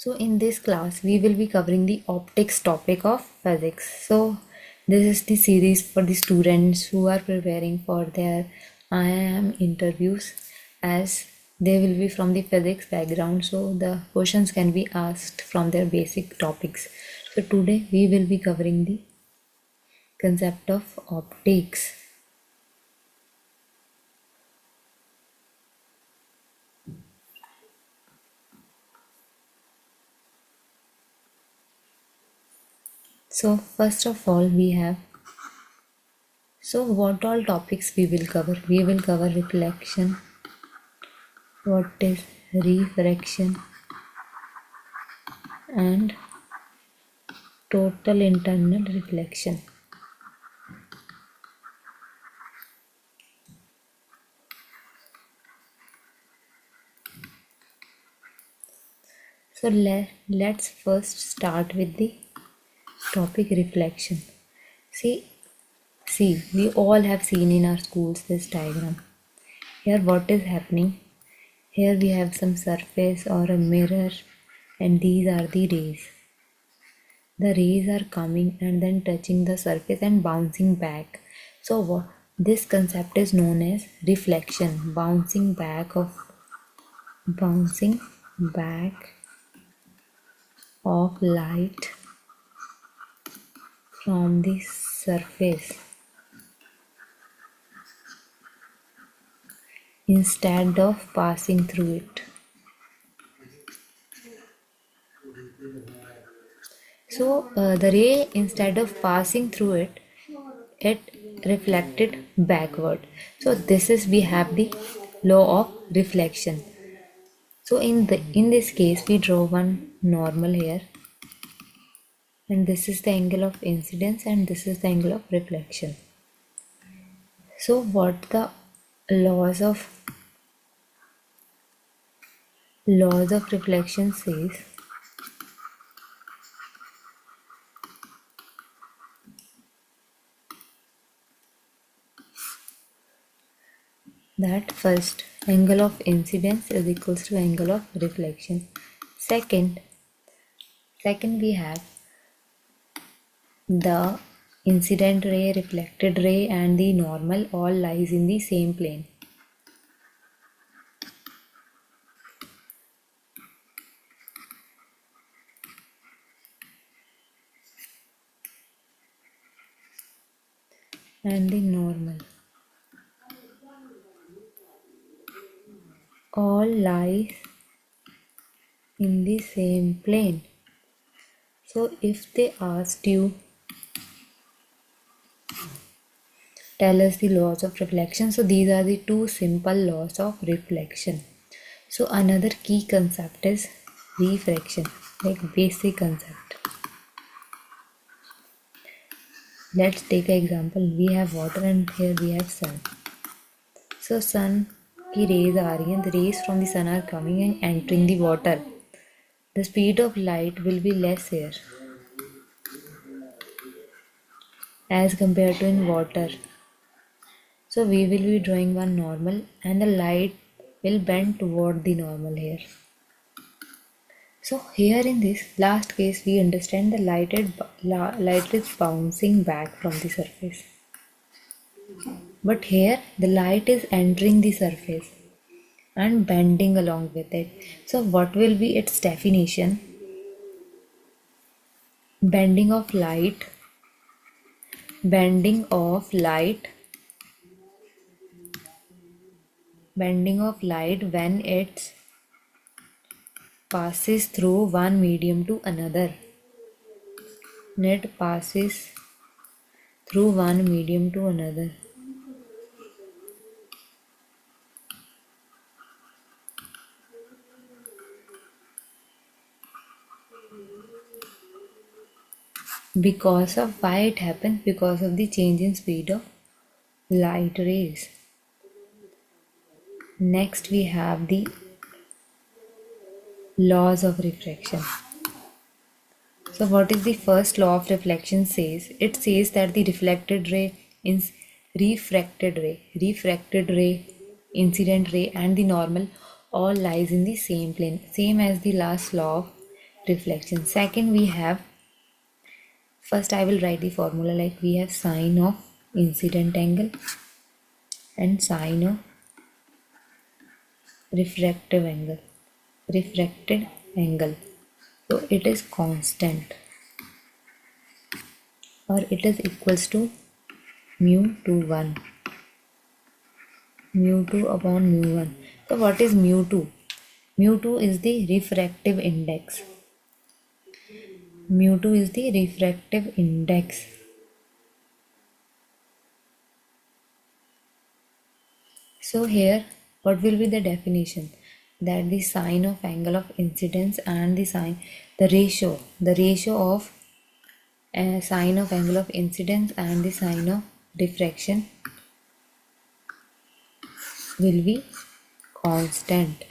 So in this class we will be covering the optics topic of physics. So this is the series for the students who are preparing for their IIM interviews, as they will be from the physics background, so the questions can be asked from their basic topics. So today we will be covering the concept of optics. So first of all we have, so what all topics we will cover? We will cover reflection, what is refraction, and total internal reflection. So let's first start with the topic reflection. See, we all have seen in our schools this diagram. Here what is happening? Here we have some surface or a mirror, and these are the rays. The rays are coming and then touching the surface and bouncing back. So what this concept is known as reflection, bouncing back of light from the surface instead of passing through it. So the ray, instead of passing through it, it reflected backward. So this is, we have the law of reflection. So in this case we draw one normal here, and this is the angle of incidence and this is the angle of reflection. So what the laws of reflection says, that first, angle of incidence is equals to angle of reflection. Second we have the incident ray, reflected ray and the normal all lies in the same plane. And the normal all lies in the same plane. So if they asked you, tell us the laws of reflection, so these are the two simple laws of reflection. So another key concept is refraction, like basic concept. Let's take an example. We have water and here we have sun. So sun की rays आ रही हैं, the rays from the sun are coming and entering the water. The speed of light will be less here as compared to in water. So we will be drawing one normal and the light will bend toward the normal here. So here in this last case we understand the light is bouncing back from the surface. But here the light is entering the surface and bending along with it. So what will be its definition? Bending of light when it passes through one medium to another. It passes through one medium to another. Because of why it happens? Because of the change in speed of light rays. Next we have the laws of refraction. So what is the first law of reflection says? It says that the reflected ray, refracted ray, incident ray and the normal all lies in the same plane. Same as the last law of reflection. Second, we have, first I will write the formula, like we have sine of incident angle and sine of refractive angle, refracted angle. So it is constant, or it is equals to mu 2 1, mu 2 upon mu 1. So what is mu 2? Mu 2 is the refractive index. Mu 2 is the refractive index. So here, what will be the definition? That the sine of angle of incidence and the ratio of sine of angle of incidence and the sine of diffraction will be constant.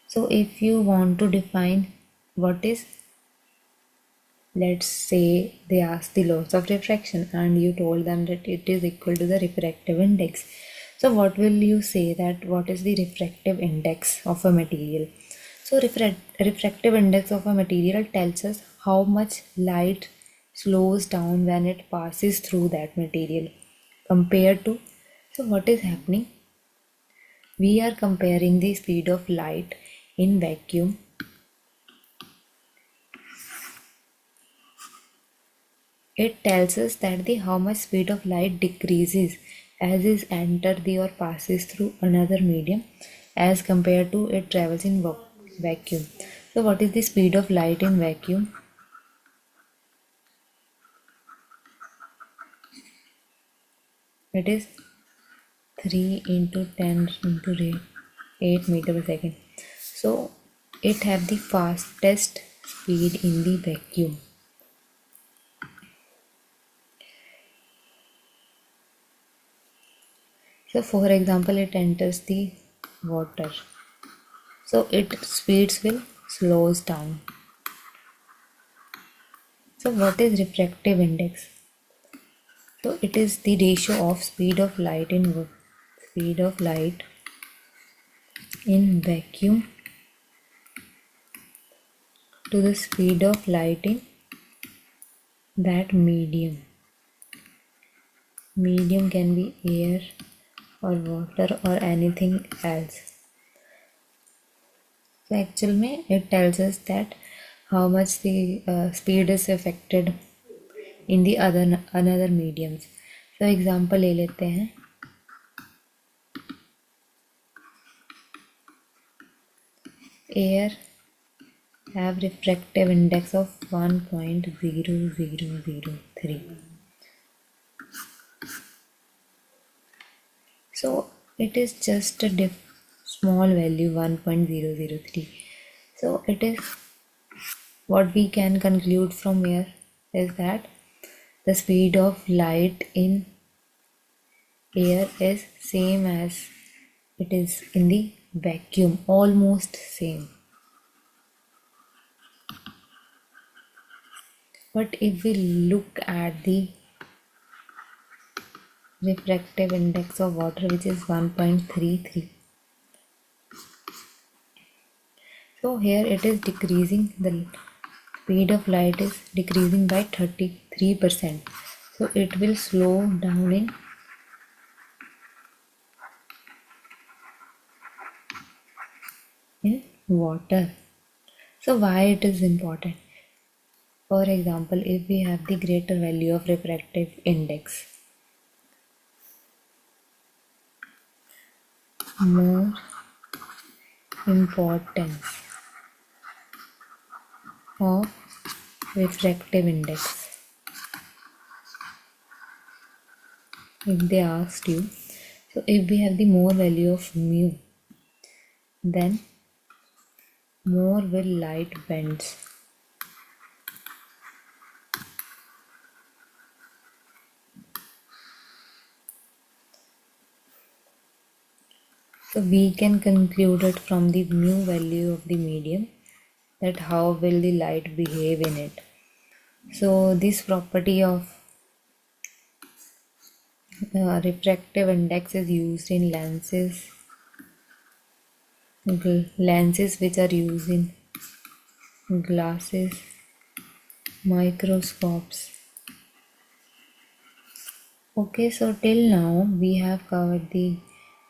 So if you want to define what is, let's say they asked the laws of refraction and you told them that it is equal to the refractive index. So what will you say, that what is the refractive index of a material? So refractive index of a material tells us how much light slows down when it passes through that material compared to, so what is happening? We are comparing the speed of light in vacuum It tells us that the how much speed of light decreases as it enters the or passes through another medium as compared to it travels in vacuum. So what is the speed of light in vacuum? It is 3 into 10 into 8 meter per second. So it have the fastest speed in the vacuum. So for example, it enters the water. So its speeds will slows down. So what is refractive index? So it is the ratio of speed of light in vacuum to the speed of light in that medium. Medium can be air or water or anything else. So actually it tells us that how much the speed is affected in the another mediums. So example ले लेते हैं. Air have refractive index of 1.0003. So it is just a small value 1.003. So it is, what we can conclude from here is that the speed of light in air is same as it is in the vacuum, almost same. But if we look at the refractive index of water, which is 1.33, so here it is decreasing, the speed of light is decreasing by 33%. So it will slow down in water. So why it is important? For example, if we have the greater value of refractive index, more importance of refractive index. If they asked you, so if we have the more value of mu, then more will light bends. So we can conclude it from the mu value of the medium that how will the light behave in it. So this property of refractive index is used in lenses which are used in glasses, microscopes. Okay, so till now we have covered the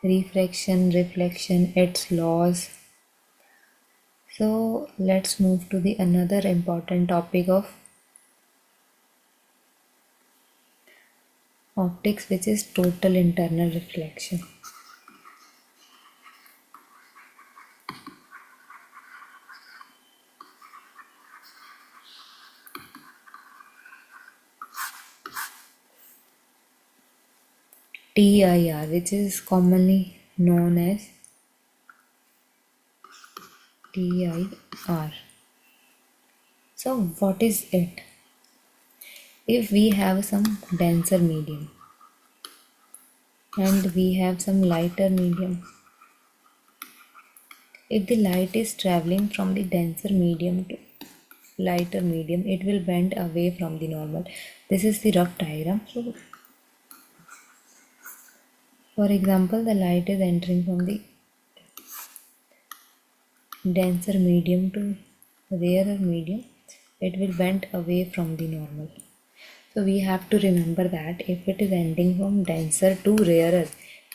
refraction, reflection, its laws. So let's move to the another important topic of optics, which is total internal reflection. TIR, which is commonly known as TIR. So what is it? If we have some denser medium and we have some lighter medium, if the light is traveling from the denser medium to lighter medium, it will bend away from the normal. This is the rough diagram. So for example, the light is entering from the denser medium to rarer medium, it will bend away from the normal. So we have to remember that if it is ending from denser to rarer,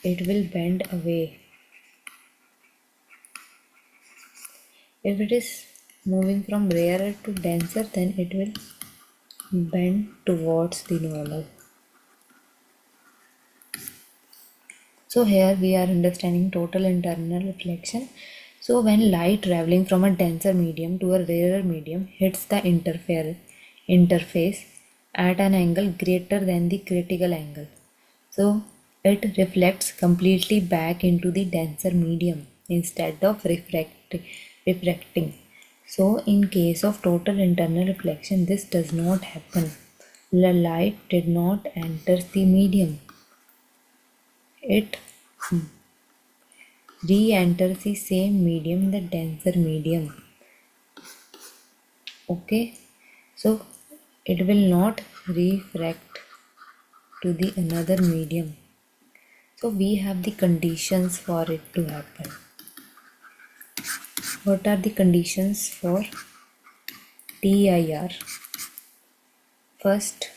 it will bend away. If it is moving from rarer to denser, then it will bend towards the normal. So here we are understanding total internal reflection. So when light traveling from a denser medium to a rarer medium hits the interface at an angle greater than the critical angle, so it reflects completely back into the denser medium instead of refracting. So in case of total internal reflection, this does not happen. The light did not enter the medium. It re-enters the same medium, the denser medium. Okay, so it will not refract to the another medium. So we have the conditions for it to happen. What are the conditions for TIR? First,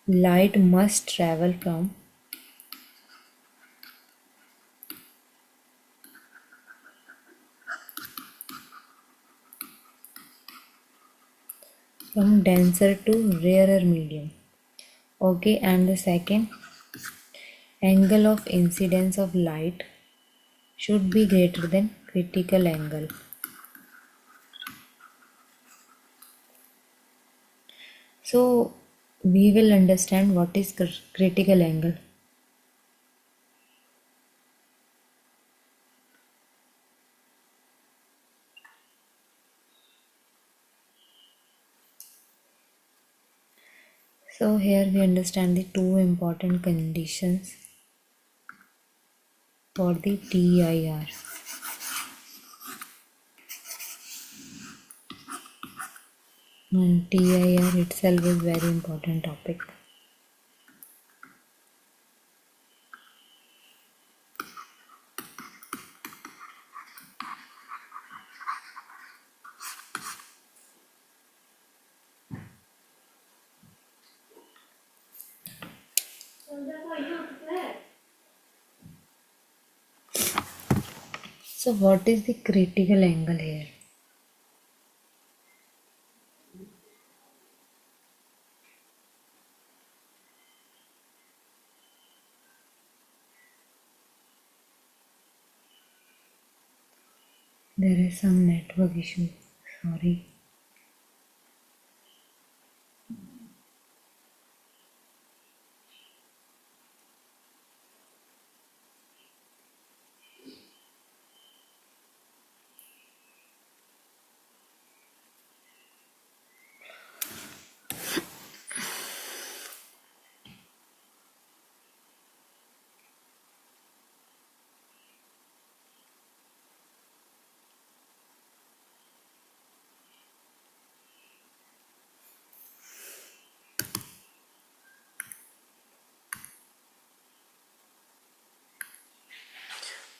light must travel from denser to rarer medium. Okay, and the second, angle of incidence of light should be greater than critical angle. So we will understand what is critical angle. So here we understand the two important conditions for the TIR. And TIR itself is very important topic. So what is the critical angle here? There is some network issue. Sorry.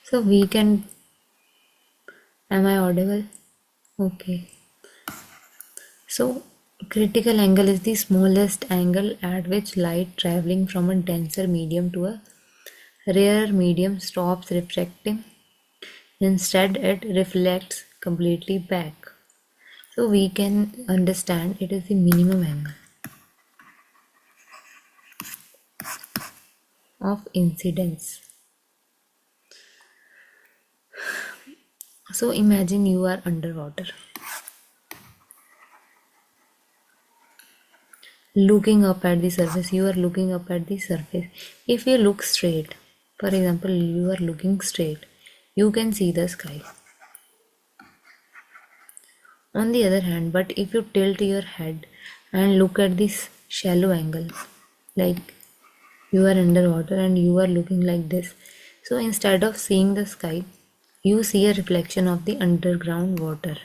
So we can, am I audible? Okay. So critical angle is the smallest angle at which light traveling from a denser medium to a rarer medium stops refracting. Instead, it reflects completely back. So we can understand it is the minimum angle of incidence. So imagine you are underwater, looking up at the surface. You are looking up at the surface. If you look straight, for example, you are looking straight, you can see the sky. On the other hand, but if you tilt your head and look at this shallow angle, like you are underwater and you are looking like this, so instead of seeing the sky, you see a reflection of the underground water.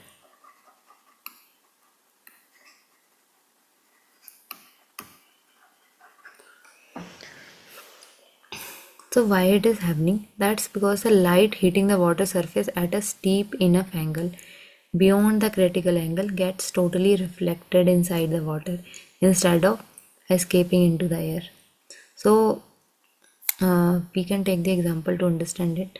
So why it is happening? That's because the light hitting the water surface at a steep enough angle beyond the critical angle gets totally reflected inside the water instead of escaping into the air. So we can take the example to understand it.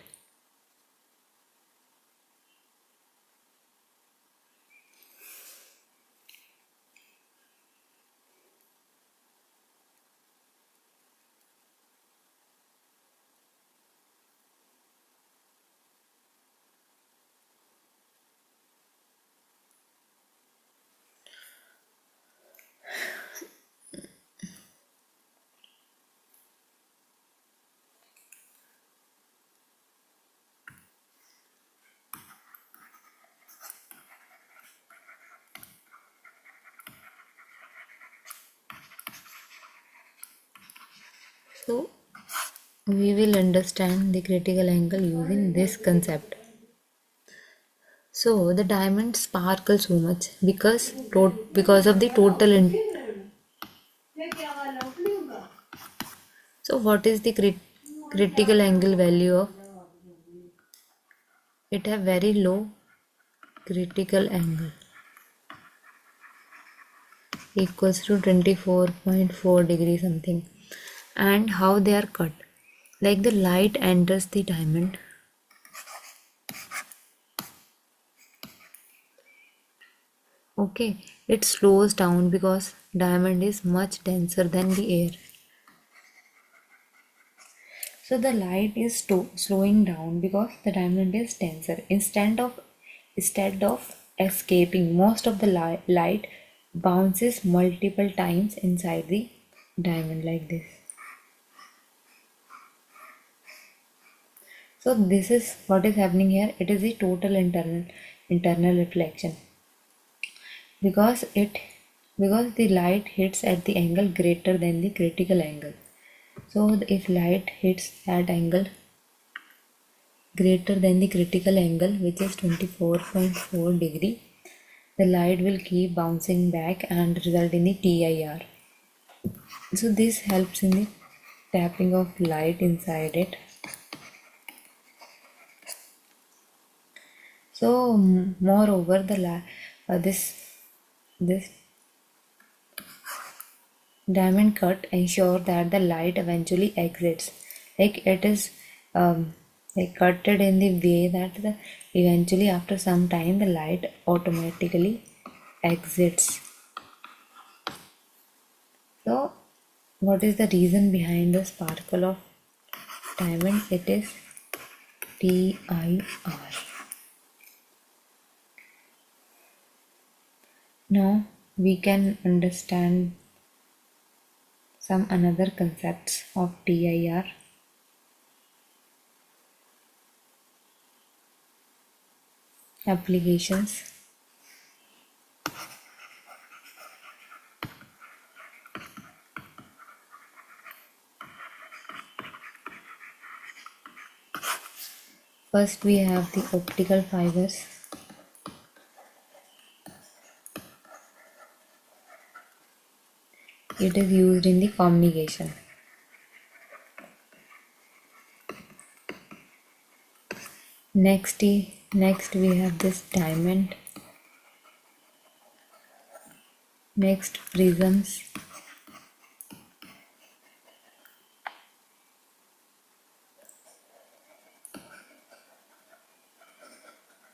So we will understand the critical angle using this concept. So the diamond sparkles so much because of the total. So what is the critical angle value of? It have very low critical angle equals to 24.4 degree something. And how they are cut? Like the light enters the diamond. Okay, it slows down because diamond is much denser than the air. So the light is slowing down because the diamond is denser. Instead of escaping, most of the light bounces multiple times inside the diamond like this. So this is what is happening here. It is the total internal reflection because the light hits at the angle greater than the critical angle. So if light hits at angle greater than the critical angle, which is 24.4 degree, the light will keep bouncing back and result in the TIR. So this helps in the tapping of light inside it. So moreover, this diamond cut ensure that the light eventually exits, like it is like cutted in the way that eventually after some time the light automatically exits. So what is the reason behind the sparkle of diamond? It is TIR. Now we can understand some another concepts of TIR. Applications. First we have the optical fibers. It is used in the communication. Next we have this diamond Next, prisms.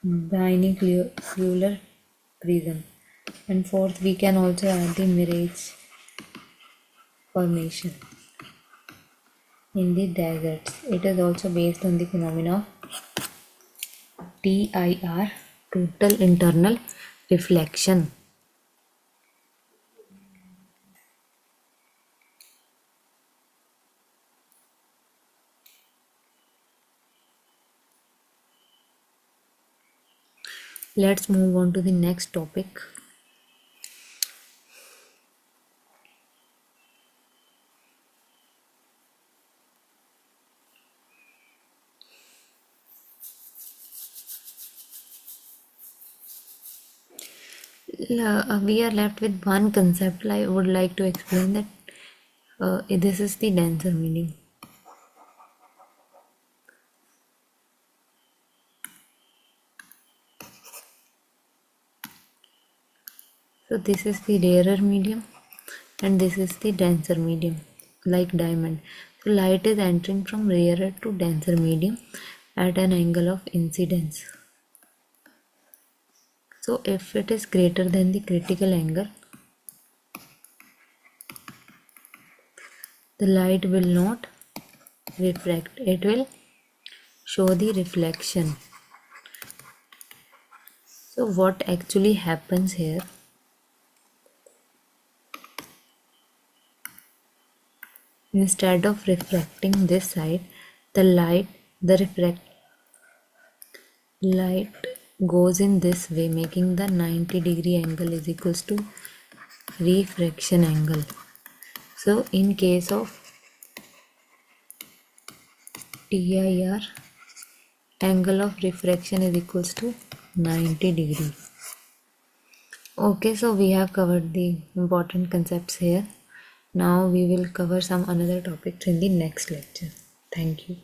Binocular prism. And fourth, we can also add the mirage formation in the deserts. It is also based on the phenomena of TIR, total internal reflection. Let's move on to the next topic. We are left with one concept. I would like to explain that this is the denser medium. So this is the rarer medium and this is the denser medium, like diamond. So light is entering from rarer to denser medium at an angle of incidence. So if it is greater than the critical angle, the light will not refract, it will show the reflection. So what actually happens here? Instead of refracting this side, the light goes in this way, making the 90-degree angle is equals to refraction angle. So in case of TIR, angle of refraction is equals to 90 degree. Okay, so we have covered the important concepts here. Now we will cover some another topics in the next lecture. Thank you.